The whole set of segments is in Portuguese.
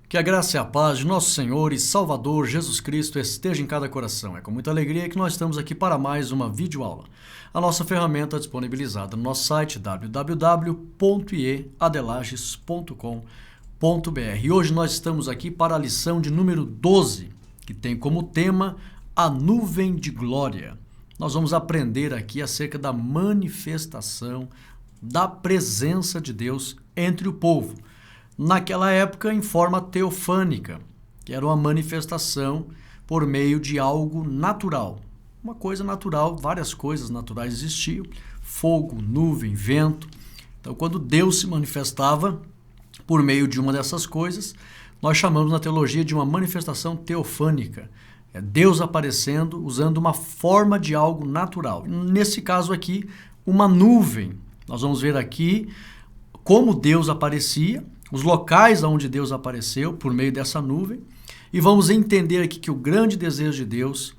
Que a graça e a paz de nosso Senhor e Salvador Jesus Cristo esteja em cada coração. É com muita alegria que nós estamos aqui para mais uma videoaula. A nossa ferramenta é disponibilizada no nosso site www.iadelages.com.br. E hoje nós estamos aqui para a lição de número 12, que tem como tema a nuvem de glória. Nós vamos aprender aqui acerca da manifestação da presença de Deus entre o povo. Naquela época, em forma teofânica, que era uma manifestação por meio de algo natural. Uma coisa natural, várias coisas naturais existiam, fogo, nuvem, vento. Então, quando Deus se manifestava por meio de uma dessas coisas, nós chamamos na teologia de uma manifestação teofânica. É Deus aparecendo usando uma forma de algo natural. Nesse caso aqui, uma nuvem. Nós vamos ver aqui como Deus aparecia, os locais onde Deus apareceu por meio dessa nuvem, e vamos entender aqui que o grande desejo de Deus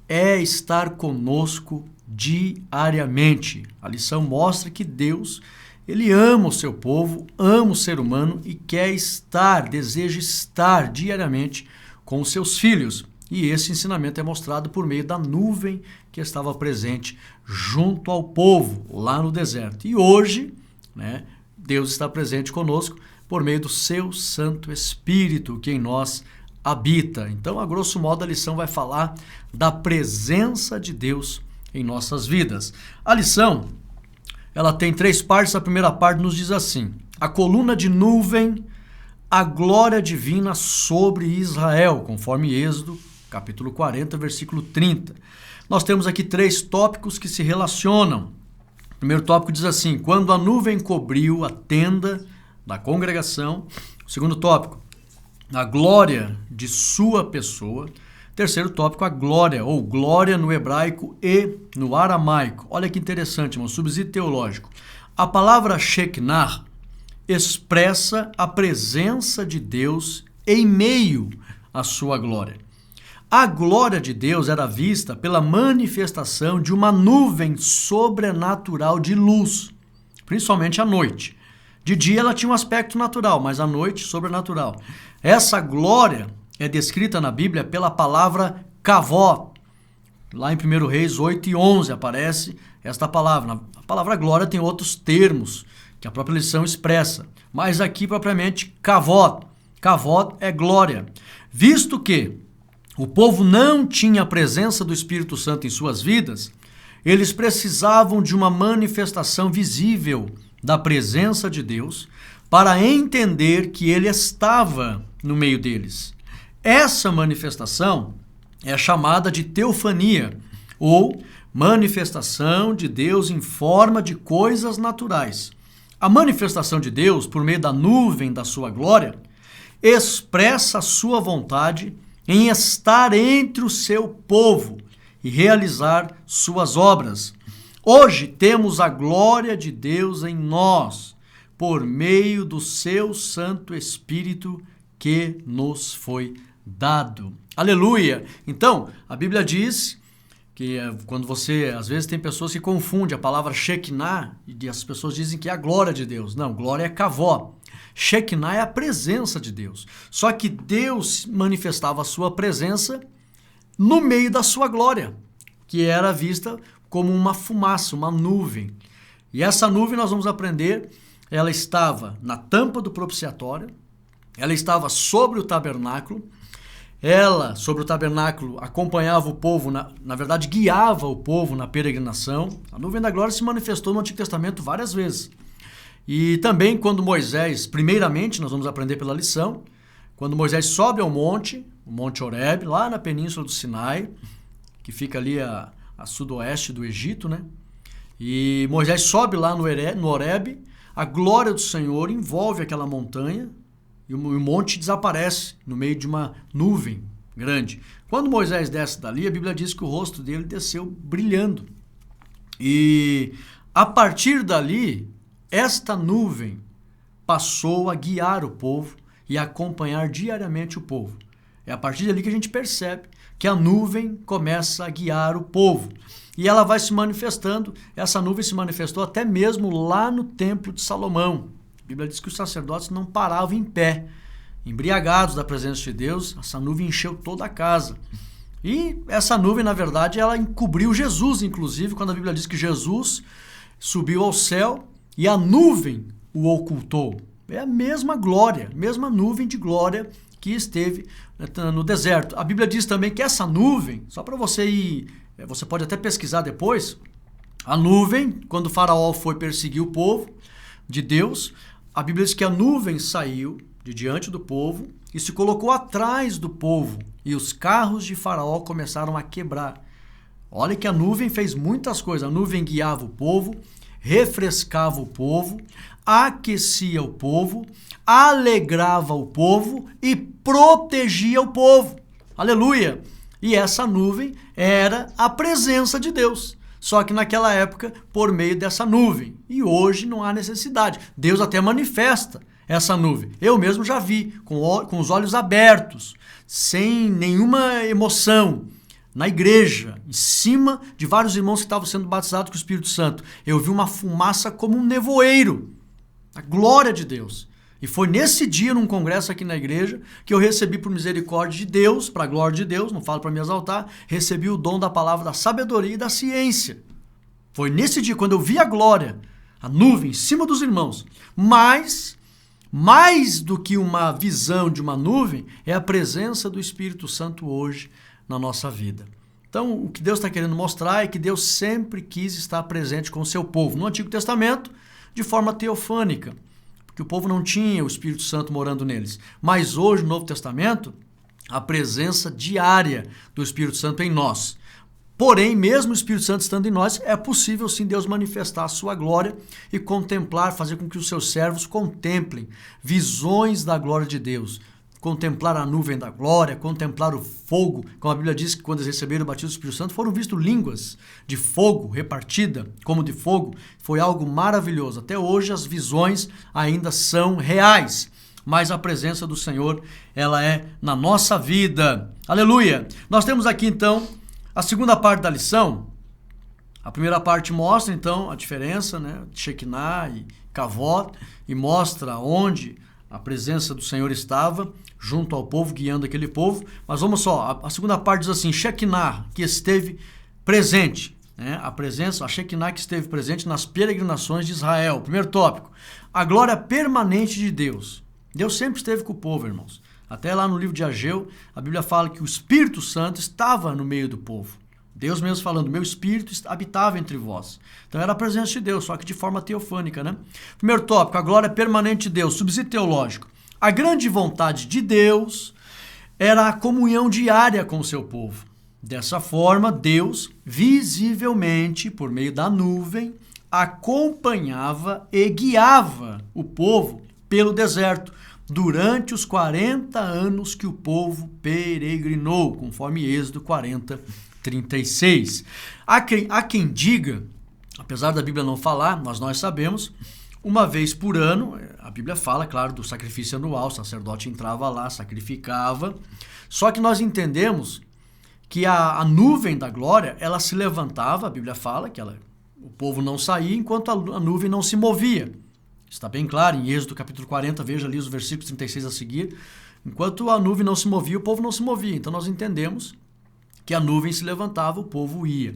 é estar conosco diariamente. A lição mostra que Deus, ele ama o seu povo, ama o ser humano e quer estar, deseja estar diariamente com os seus filhos. E esse ensinamento é mostrado por meio da nuvem que estava presente junto ao povo lá no deserto. E hoje, Deus está presente conosco por meio do seu Santo Espírito que em nós habita. Então, a grosso modo, a lição vai falar da presença de Deus em nossas vidas. A lição, ela tem 3 partes. A primeira parte nos diz assim: a coluna de nuvem, a glória divina sobre Israel, conforme Êxodo, capítulo 40, versículo 30. Nós temos aqui 3 tópicos que se relacionam. O primeiro tópico diz assim: quando a nuvem cobriu a tenda da congregação. O segundo tópico, a glória de sua pessoa. Terceiro tópico, a glória, ou glória no hebraico e no aramaico. Olha que interessante, um subsídio teológico. A palavra Shekinah expressa a presença de Deus em meio à sua glória. A glória de Deus era vista pela manifestação de uma nuvem sobrenatural de luz, principalmente à noite. De dia ela tinha um aspecto natural, mas à noite, sobrenatural. Essa glória é descrita na Bíblia pela palavra kavod. Lá em 1 Reis 8 e 11 aparece esta palavra. A palavra glória tem outros termos que a própria lição expressa, mas aqui propriamente kavod. Kavod é glória. Visto que o povo não tinha a presença do Espírito Santo em suas vidas, eles precisavam de uma manifestação visível da presença de Deus para entender que ele estava no meio deles. Essa manifestação é chamada de teofania, ou manifestação de Deus em forma de coisas naturais. A manifestação de Deus, por meio da nuvem da sua glória, expressa a sua vontade em estar entre o seu povo e realizar suas obras. Hoje temos a glória de Deus em nós, por meio do seu Santo Espírito que nos foi dado. Aleluia! Então, a Bíblia diz que quando você, às vezes tem pessoas que confundem a palavra Shekinah e as pessoas dizem que é a glória de Deus. Não, glória é kavod. Shekinah é a presença de Deus. Só que Deus manifestava a sua presença no meio da sua glória, que era vista como uma fumaça, uma nuvem. E essa nuvem, nós vamos aprender, ela estava na tampa do propiciatório, ela estava sobre o tabernáculo, ela, sobre o tabernáculo, acompanhava o povo, na verdade, guiava o povo na peregrinação. A nuvem da glória se manifestou no Antigo Testamento várias vezes. E também quando Moisés, primeiramente, nós vamos aprender pela lição, quando Moisés sobe ao monte, o Monte Horebe, lá na península do Sinai, que fica ali a sudoeste do Egito, E Moisés sobe lá no Horebe, a glória do Senhor envolve aquela montanha e o monte desaparece no meio de uma nuvem grande. Quando Moisés desce dali, a Bíblia diz que o rosto dele desceu brilhando. E a partir dali, esta nuvem passou a guiar o povo e a acompanhar diariamente o povo. É a partir dali que a gente percebe que a nuvem começa a guiar o povo. E ela vai se manifestando, essa nuvem se manifestou até mesmo lá no Templo de Salomão. A Bíblia diz que os sacerdotes não paravam em pé embriagados da presença de Deus, essa nuvem encheu toda a casa. E essa nuvem, na verdade, ela encobriu Jesus, inclusive, quando a Bíblia diz que Jesus subiu ao céu e a nuvem o ocultou. É a mesma glória, mesma nuvem de glória que esteve no deserto. A Bíblia diz também que essa nuvem, só para você ir, você pode até pesquisar depois, a nuvem, quando o faraó foi perseguir o povo de Deus, a Bíblia diz que a nuvem saiu de diante do povo e se colocou atrás do povo e os carros de faraó começaram a quebrar. Olha que a nuvem fez muitas coisas. A nuvem guiava o povo, refrescava o povo, aquecia o povo, alegrava o povo e protegia o povo. Aleluia! E essa nuvem era a presença de Deus. Só que naquela época, por meio dessa nuvem. E hoje não há necessidade. Deus até manifesta essa nuvem. Eu mesmo já vi, com os olhos abertos, sem nenhuma emoção, na igreja, em cima de vários irmãos que estavam sendo batizados com o Espírito Santo. Eu vi uma fumaça como um nevoeiro. A glória de Deus. E foi nesse dia, num congresso aqui na igreja, que eu recebi por misericórdia de Deus, para a glória de Deus, não falo para me exaltar, recebi o dom da palavra da sabedoria e da ciência. Foi nesse dia, quando eu vi a glória, a nuvem em cima dos irmãos. Mas, mais do que uma visão de uma nuvem, é a presença do Espírito Santo hoje na nossa vida. Então, o que Deus está querendo mostrar é que Deus sempre quis estar presente com o seu povo. No Antigo Testamento, de forma teofânica, porque o povo não tinha o Espírito Santo morando neles. Mas hoje, no Novo Testamento, a presença diária do Espírito Santo em nós. Porém, mesmo o Espírito Santo estando em nós, é possível sim Deus manifestar a sua glória e contemplar, fazer com que os seus servos contemplem visões da glória de Deus. Contemplar a nuvem da glória, contemplar o fogo, como a Bíblia diz que quando eles receberam o batismo do Espírito Santo, foram vistos línguas de fogo repartida, como de fogo. Foi algo maravilhoso. Até hoje as visões ainda são reais, mas a presença do Senhor, ela é na nossa vida. Aleluia! Nós temos aqui então a segunda parte da lição. A primeira parte mostra então a diferença, né, de Shekinah e Kavod, e mostra onde a presença do Senhor estava junto ao povo, guiando aquele povo. Mas vamos só, a segunda parte diz assim, Shekinah, que esteve presente, né? A presença, a Shekinah que esteve presente nas peregrinações de Israel. Primeiro tópico, a glória permanente de Deus. Deus sempre esteve com o povo, irmãos. Até lá no livro de Ageu, a Bíblia fala que o Espírito Santo estava no meio do povo. Deus mesmo falando, meu Espírito habitava entre vós. Então era a presença de Deus, só que de forma teofânica, né? Primeiro tópico, a glória permanente de Deus, subsídio teológico. A grande vontade de Deus era a comunhão diária com o seu povo. Dessa forma, Deus, visivelmente, por meio da nuvem, acompanhava e guiava o povo pelo deserto durante os 40 anos que o povo peregrinou, conforme Êxodo 40:36. Há quem diga, apesar da Bíblia não falar, mas nós sabemos, uma vez por ano, a Bíblia fala, claro, do sacrifício anual, o sacerdote entrava lá, sacrificava, só que nós entendemos que a nuvem da glória, ela se levantava, a Bíblia fala que o povo não saía enquanto a nuvem não se movia. Está bem claro, em Êxodo capítulo 40, veja ali os versículos 36 a seguir, enquanto a nuvem não se movia, o povo não se movia, então nós entendemos que a nuvem se levantava, o povo ia.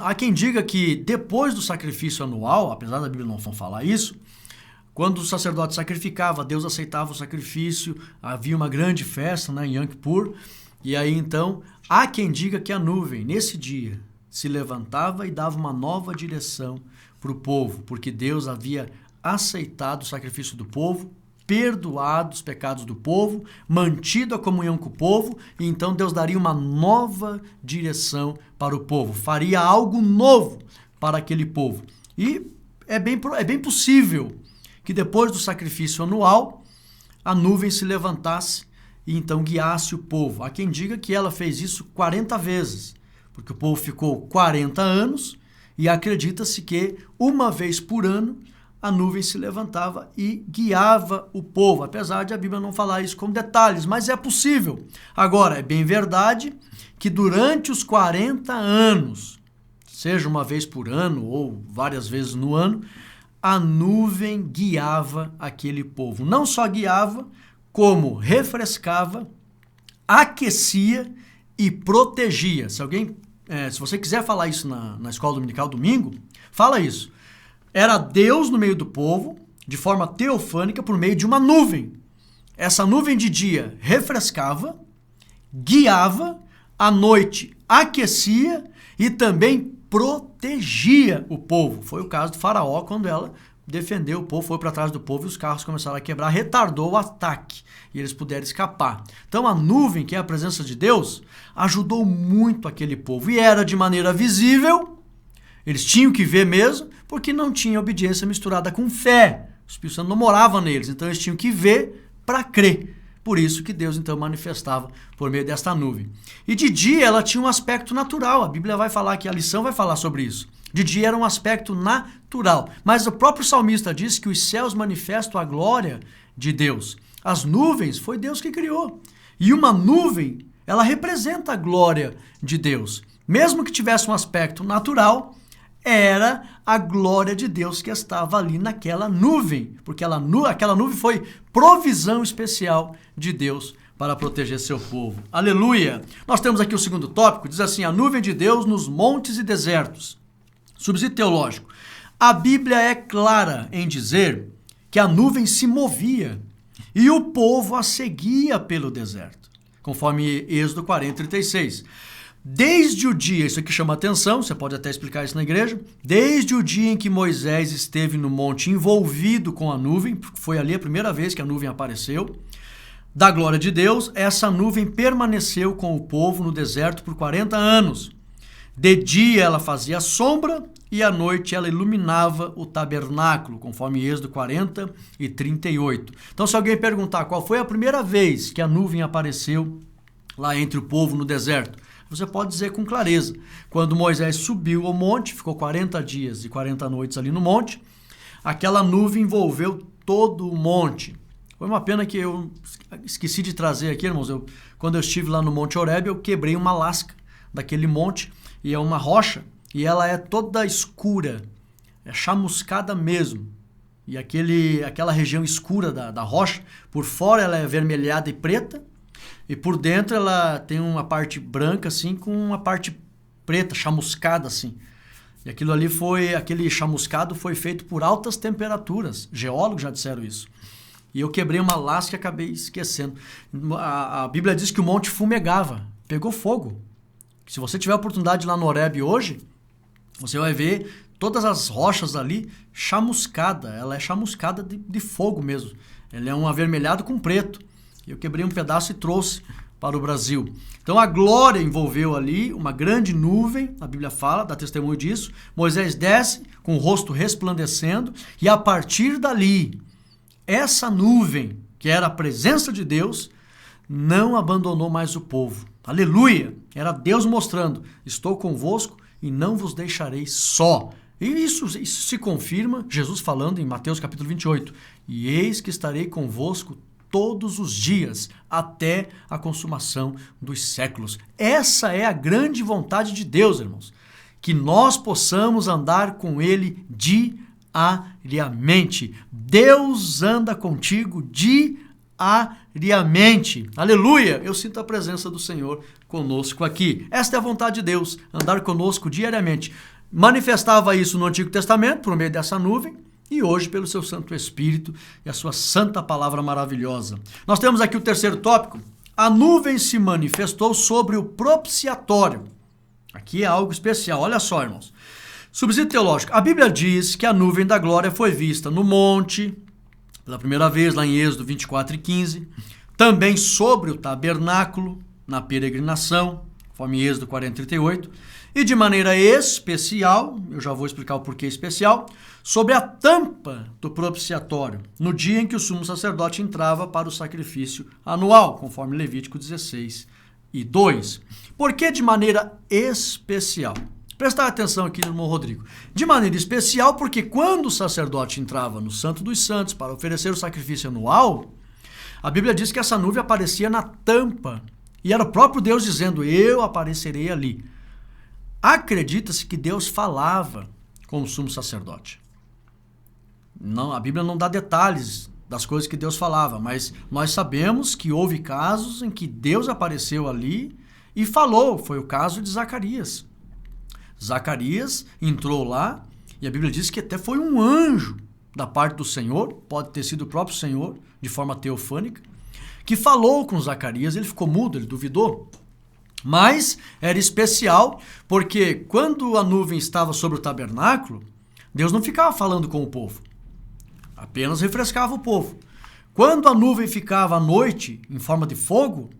Há quem diga que depois do sacrifício anual, apesar da Bíblia não falar isso, quando o sacerdote sacrificava, Deus aceitava o sacrifício, havia uma grande festa, né, em Yom Kippur, e aí então, há quem diga que a nuvem, nesse dia, se levantava e dava uma nova direção para o povo, porque Deus havia aceitado o sacrifício do povo, perdoado os pecados do povo, mantido a comunhão com o povo, e então Deus daria uma nova direção para o povo, faria algo novo para aquele povo. E é bem possível que depois do sacrifício anual, a nuvem se levantasse e então guiasse o povo. Há quem diga que ela fez isso 40 vezes, porque o povo ficou 40 anos e acredita-se que uma vez por ano a nuvem se levantava e guiava o povo, apesar de a Bíblia não falar isso com detalhes, mas é possível. Agora, é bem verdade que durante os 40 anos, seja uma vez por ano ou várias vezes no ano, a nuvem guiava aquele povo. Não só guiava, como refrescava, aquecia e protegia. Se você quiser falar isso na escola dominical domingo, fala isso. Era Deus no meio do povo, de forma teofânica, por meio de uma nuvem. Essa nuvem de dia refrescava, guiava, à noite aquecia e também protegia o povo. Foi o caso do Faraó, quando ela defendeu o povo, foi para trás do povo e os carros começaram a quebrar, retardou o ataque e eles puderam escapar. Então a nuvem, que é a presença de Deus, ajudou muito aquele povo e era de maneira visível, eles tinham que ver mesmo, porque não tinha obediência misturada com fé. O Espírito Santo não morava neles, então eles tinham que ver para crer. Por isso que Deus então manifestava por meio desta nuvem. E de dia ela tinha um aspecto natural, a Bíblia vai falar que a lição vai falar sobre isso. De dia era um aspecto natural, mas o próprio salmista diz que os céus manifestam a glória de Deus. As nuvens foi Deus que criou. E uma nuvem, ela representa a glória de Deus. Mesmo que tivesse um aspecto natural, era a glória de Deus que estava ali naquela nuvem, porque aquela nuvem foi provisão especial de Deus para proteger seu povo. Aleluia! Nós temos aqui o segundo tópico, diz assim, a nuvem de Deus nos montes e desertos. Subsídio teológico. A Bíblia é clara em dizer que a nuvem se movia e o povo a seguia pelo deserto, conforme Êxodo 40:36. Desde o dia, isso aqui chama atenção, você pode até explicar isso na igreja, desde o dia em que Moisés esteve no monte envolvido com a nuvem, porque foi ali a primeira vez que a nuvem apareceu, da glória de Deus, essa nuvem permaneceu com o povo no deserto por 40 anos. De dia ela fazia sombra e à noite ela iluminava o tabernáculo, conforme Êxodo 40:38. Então, se alguém perguntar qual foi a primeira vez que a nuvem apareceu lá entre o povo no deserto, você pode dizer com clareza. Quando Moisés subiu ao monte, ficou 40 dias e 40 noites ali no monte, aquela nuvem envolveu todo o monte. Foi uma pena que eu esqueci de trazer aqui, irmãos. Quando eu estive lá no Monte Horebe, eu quebrei uma lasca daquele monte, e é uma rocha, e ela é toda escura, é chamuscada mesmo. E aquela região escura da rocha, por fora ela é avermelhada e preta, e por dentro ela tem uma parte branca, assim, com uma parte preta, chamuscada, assim. E aquele chamuscado foi feito por altas temperaturas. Geólogos já disseram isso. E eu quebrei uma lasca e acabei esquecendo. A Bíblia diz que o monte fumegava, pegou fogo. Se você tiver a oportunidade de ir lá no Horebe hoje, você vai ver todas as rochas ali chamuscada. Ela é chamuscada de fogo mesmo. Ela é um avermelhado com preto. Eu quebrei um pedaço e trouxe para o Brasil. Então a glória envolveu ali uma grande nuvem, a Bíblia fala, dá testemunho disso. Moisés desce com o rosto resplandecendo e a partir dali, essa nuvem, que era a presença de Deus, não abandonou mais o povo. Aleluia! Era Deus mostrando, estou convosco e não vos deixarei só. E isso se confirma, Jesus falando em Mateus capítulo 28. E eis que estarei convosco todos os dias, até a consumação dos séculos. Essa é a grande vontade de Deus, irmãos. Que nós possamos andar com Ele diariamente. Deus anda contigo diariamente. Aleluia! Eu sinto a presença do Senhor conosco aqui. Esta é a vontade de Deus, andar conosco diariamente. Manifestava isso no Antigo Testamento, por meio dessa nuvem, e hoje pelo seu Santo Espírito e a sua santa palavra maravilhosa. Nós temos aqui o terceiro tópico. A nuvem se manifestou sobre o propiciatório. Aqui é algo especial. Olha só, irmãos. Subsídio teológico. A Bíblia diz que a nuvem da glória foi vista no monte, pela primeira vez, lá em Êxodo 24:15. Também sobre o tabernáculo, na peregrinação, conforme Êxodo 40:38. E de maneira especial, eu já vou explicar o porquê especial, sobre a tampa do propiciatório, no dia em que o sumo sacerdote entrava para o sacrifício anual, conforme Levítico 16:2. Por que de maneira especial? Prestar atenção aqui no irmão Rodrigo. De maneira especial, porque quando o sacerdote entrava no Santo dos Santos para oferecer o sacrifício anual, a Bíblia diz que essa nuvem aparecia na tampa. E era o próprio Deus dizendo, eu aparecerei ali. Acredita-se que Deus falava com o sumo sacerdote. Não, a Bíblia não dá detalhes das coisas que Deus falava, mas nós sabemos que houve casos em que Deus apareceu ali e falou. Foi o caso de Zacarias. Zacarias entrou lá e a Bíblia diz que até foi um anjo da parte do Senhor, pode ter sido o próprio Senhor, de forma teofânica, que falou com Zacarias. Ele ficou mudo, ele duvidou. Mas era especial porque quando a nuvem estava sobre o tabernáculo, Deus não ficava falando com o povo, apenas refrescava o povo. Quando a nuvem ficava à noite em forma de fogo,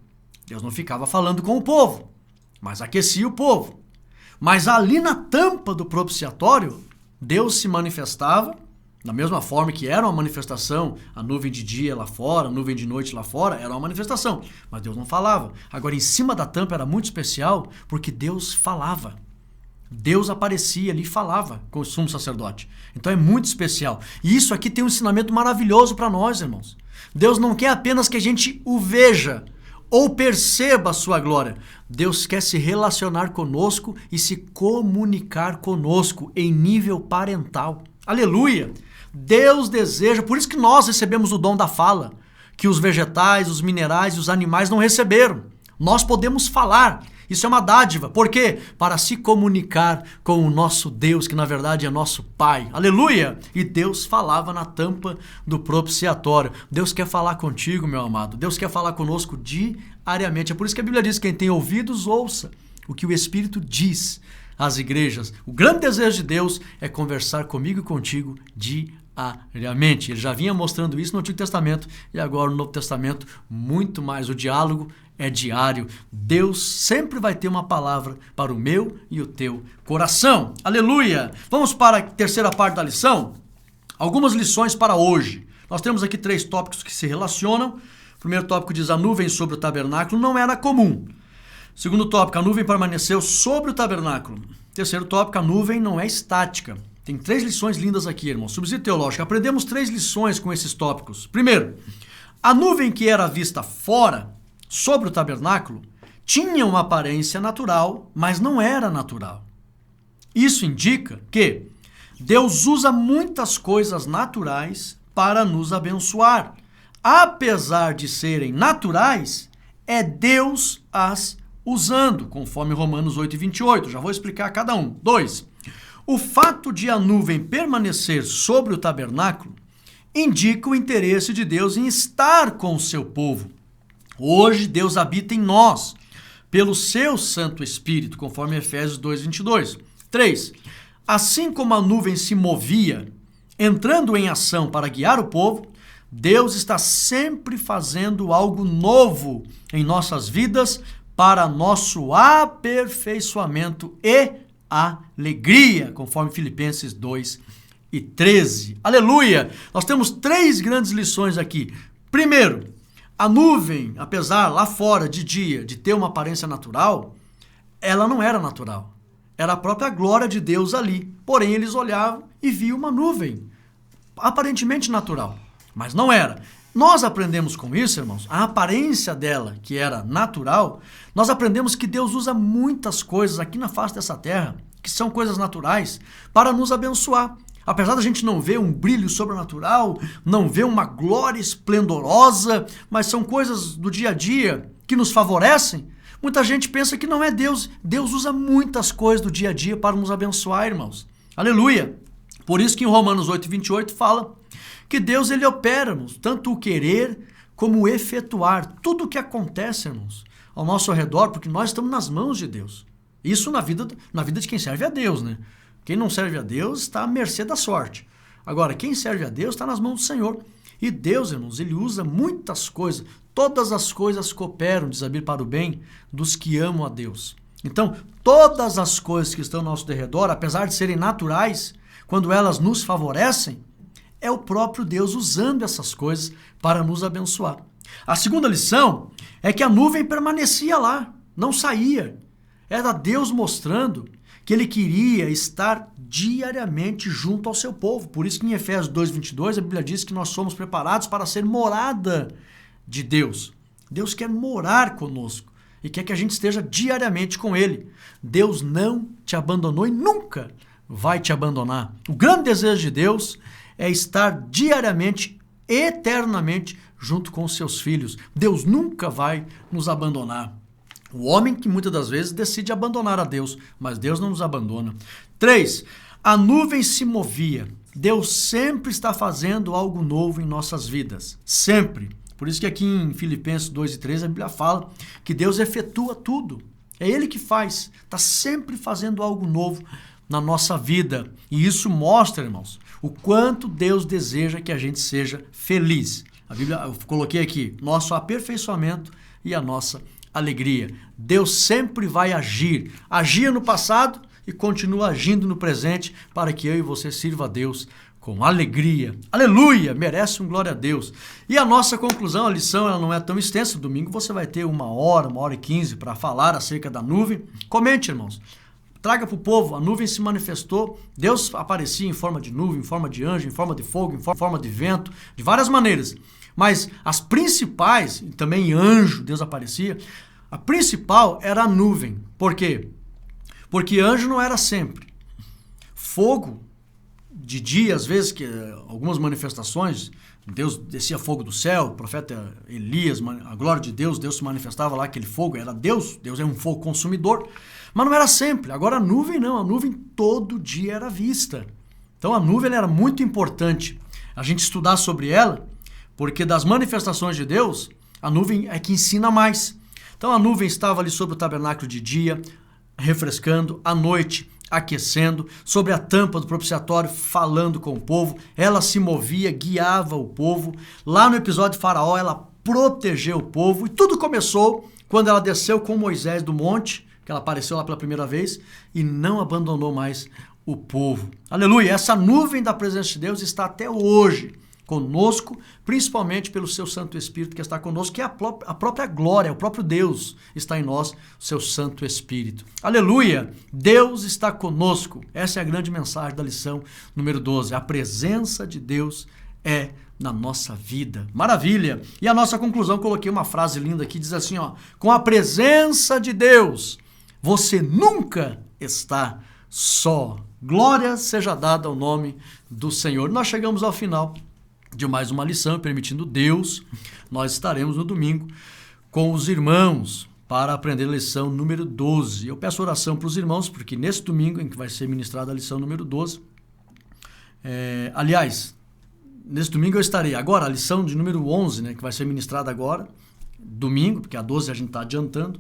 Deus não ficava falando com o povo, mas aquecia o povo. Mas ali na tampa do propiciatório, Deus se manifestava da mesma forma que era uma manifestação, a nuvem de dia lá fora, a nuvem de noite lá fora, era uma manifestação, mas Deus não falava. Agora, em cima da tampa era muito especial, porque Deus falava. Deus aparecia ali e falava com o sumo sacerdote. Então é muito especial. E isso aqui tem um ensinamento maravilhoso para nós, irmãos. Deus não quer apenas que a gente o veja ou perceba a sua glória. Deus quer se relacionar conosco e se comunicar conosco em nível parental. Aleluia! Deus deseja, por isso que nós recebemos o dom da fala, que os vegetais, os minerais e os animais não receberam. Nós podemos falar. Isso é uma dádiva. Por quê? Para se comunicar com o nosso Deus, que na verdade é nosso Pai. Aleluia! E Deus falava na tampa do propiciatório. Deus quer falar contigo, meu amado. Deus quer falar conosco diariamente. É por isso que a Bíblia diz que quem tem ouvidos, ouça o que o Espírito diz às igrejas. O grande desejo de Deus é conversar comigo e contigo diariamente. Ele já vinha mostrando isso no Antigo Testamento e agora no Novo Testamento muito mais. O diálogo é diário. Deus sempre vai ter uma palavra para o meu e o teu coração. Aleluia! Vamos para a terceira parte da lição. Algumas lições para hoje. Nós temos aqui 3 tópicos que se relacionam. O primeiro tópico diz: a nuvem sobre o tabernáculo não era comum. Segundo tópico, a nuvem permaneceu sobre o tabernáculo. Terceiro tópico, a nuvem não é estática. Tem 3 lições lindas aqui, irmão. Subsídio teológico. Aprendemos 3 lições com esses tópicos. Primeiro, a nuvem que era vista fora, sobre o tabernáculo, tinha uma aparência natural, mas não era natural. Isso indica que Deus usa muitas coisas naturais para nos abençoar. Apesar de serem naturais, é Deus as usando, conforme Romanos 8:28. Já vou explicar cada um. 2. O fato de a nuvem permanecer sobre o tabernáculo indica o interesse de Deus em estar com o seu povo. Hoje Deus habita em nós, pelo seu Santo Espírito, conforme Efésios 2:22. 3. Assim como a nuvem se movia, entrando em ação para guiar o povo, Deus está sempre fazendo algo novo em nossas vidas para nosso aperfeiçoamento e alegria, conforme Filipenses 2:13. Aleluia! Nós temos 3 grandes lições aqui. Primeiro, a nuvem, apesar lá fora de dia de ter uma aparência natural, ela não era natural. Era a própria glória de Deus ali. Porém, eles olhavam e viam uma nuvem aparentemente natural, mas não era. Nós aprendemos com isso, irmãos, a aparência dela, que era natural. Nós aprendemos que Deus usa muitas coisas aqui na face dessa terra, que são coisas naturais, para nos abençoar. Apesar da gente não ver um brilho sobrenatural, não ver uma glória esplendorosa, mas são coisas do dia a dia que nos favorecem, muita gente pensa que não é Deus. Deus usa muitas coisas do dia a dia para nos abençoar, irmãos. Aleluia! Por isso que em Romanos 8:28 fala que Deus, ele opera, irmãos, tanto o querer como o efetuar. Tudo o que acontece, irmãos, ao nosso redor, porque nós estamos nas mãos de Deus. Isso na vida de quem serve a Deus, né? Quem não serve a Deus está à mercê da sorte. Agora, quem serve a Deus está nas mãos do Senhor. E Deus, irmãos, ele usa muitas coisas. Todas as coisas cooperam, diz a Bíblia, para o bem dos que amam a Deus. Então, todas as coisas que estão ao nosso derredor, apesar de serem naturais, quando elas nos favorecem, é o próprio Deus usando essas coisas para nos abençoar. A segunda lição é que a nuvem permanecia lá, não saía. Era Deus mostrando que ele queria estar diariamente junto ao seu povo. Por isso que em Efésios 2:22 a Bíblia diz que nós somos preparados para ser morada de Deus. Deus quer morar conosco e quer que a gente esteja diariamente com ele. Deus não te abandonou e nunca vai te abandonar. O grande desejo de Deus é estar diariamente eternamente junto com os seus filhos. Deus nunca vai nos abandonar. O homem que muitas das vezes decide abandonar a Deus, mas Deus não nos abandona. 3. A nuvem se movia. Deus sempre está fazendo algo novo em nossas vidas. Sempre. Por isso que aqui em Filipenses 2:3 a Bíblia fala que Deus efetua tudo. É Ele que faz. Está sempre fazendo algo novo na nossa vida. E isso mostra, irmãos, o quanto Deus deseja que a gente seja feliz. A Bíblia, eu coloquei aqui, nosso aperfeiçoamento e a nossa alegria. Deus sempre vai agir. Agia no passado e continua agindo no presente para que eu e você sirva a Deus com alegria. Aleluia! Merece um glória a Deus. E a nossa conclusão, a lição, ela não é tão extensa. Domingo você vai ter 1h e 15 para falar acerca da nuvem. Comente, irmãos. Traga para o povo, a nuvem se manifestou, Deus aparecia em forma de nuvem, em forma de anjo, em forma de fogo, em forma de vento, de várias maneiras. Mas as principais, e também anjo, Deus aparecia, a principal era a nuvem. Por quê? Porque anjo não era sempre. Fogo, de dia, às vezes, que algumas manifestações, Deus descia fogo do céu, o profeta Elias, a glória de Deus, Deus se manifestava lá, aquele fogo era Deus é um fogo consumidor, mas não era sempre. Agora a nuvem não, a nuvem todo dia era vista. Então a nuvem era muito importante a gente estudar sobre ela, porque das manifestações de Deus, a nuvem é que ensina mais. Então a nuvem estava ali sobre o tabernáculo de dia, refrescando, à noite, aquecendo, sobre a tampa do propiciatório, falando com o povo. Ela se movia, guiava o povo. Lá no episódio de Faraó, ela protegeu o povo. E tudo começou quando ela desceu com Moisés do monte, que ela apareceu lá pela primeira vez, e não abandonou mais o povo. Aleluia! Essa nuvem da presença de Deus está até hoje conosco, principalmente pelo seu Santo Espírito que está conosco, que é a própria glória, o próprio Deus está em nós, o seu Santo Espírito. Aleluia! Deus está conosco. Essa é a grande mensagem da lição número 12. A presença de Deus é na nossa vida. Maravilha! E a nossa conclusão, coloquei uma frase linda aqui, diz assim, ó: com a presença de Deus, você nunca está só. Glória seja dada ao nome do Senhor. Nós chegamos ao final de mais uma lição, permitindo Deus, nós estaremos no domingo com os irmãos para aprender a lição número 12. Eu peço oração para os irmãos, porque nesse domingo em que vai ser ministrada a lição número 12, aliás, nesse domingo eu estarei. Agora, a lição de número 11, né, que vai ser ministrada agora, domingo, porque a 12 a gente está adiantando.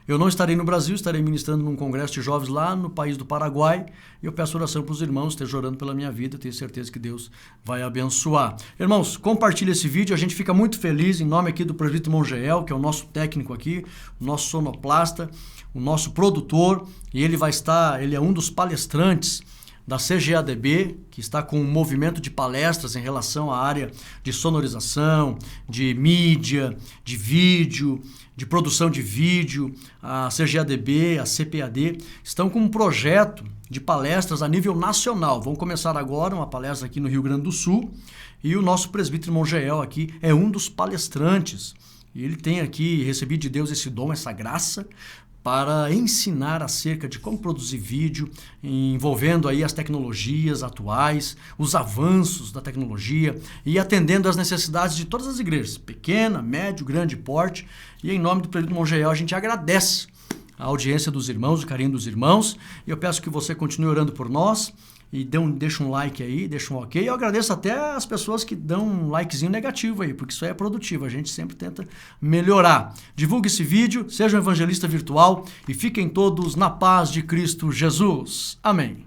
Eu não estarei no Brasil, estarei ministrando num congresso de jovens lá no país do Paraguai. E eu peço oração para os irmãos, estejam orando pela minha vida. Eu tenho certeza que Deus vai abençoar. Irmãos, compartilhe esse vídeo. A gente fica muito feliz em nome aqui do presbítero Mongeel, que é o nosso técnico aqui, o nosso sonoplasta, o nosso produtor. E ele é um dos palestrantes da CGADB, que está com um movimento de palestras em relação à área de sonorização, de mídia, de vídeo, de produção de vídeo. A CGADB, a CPAD, estão com um projeto de palestras a nível nacional. Vão começar agora uma palestra aqui no Rio Grande do Sul, e o nosso presbítero Mongeel aqui é um dos palestrantes. E ele tem aqui recebido de Deus esse dom, essa graça, para ensinar acerca de como produzir vídeo, envolvendo aí as tecnologias atuais, os avanços da tecnologia e atendendo às necessidades de todas as igrejas, pequena, médio, grande porte. E em nome do presbítero Mongeel, a gente agradece a audiência dos irmãos, o carinho dos irmãos. E eu peço que você continue orando por nós e deixa um like aí, deixa um ok. Eu agradeço até as pessoas que dão um likezinho negativo aí, porque isso aí é produtivo, a gente sempre tenta melhorar. Divulgue esse vídeo, seja um evangelista virtual e fiquem todos na paz de Cristo Jesus. Amém.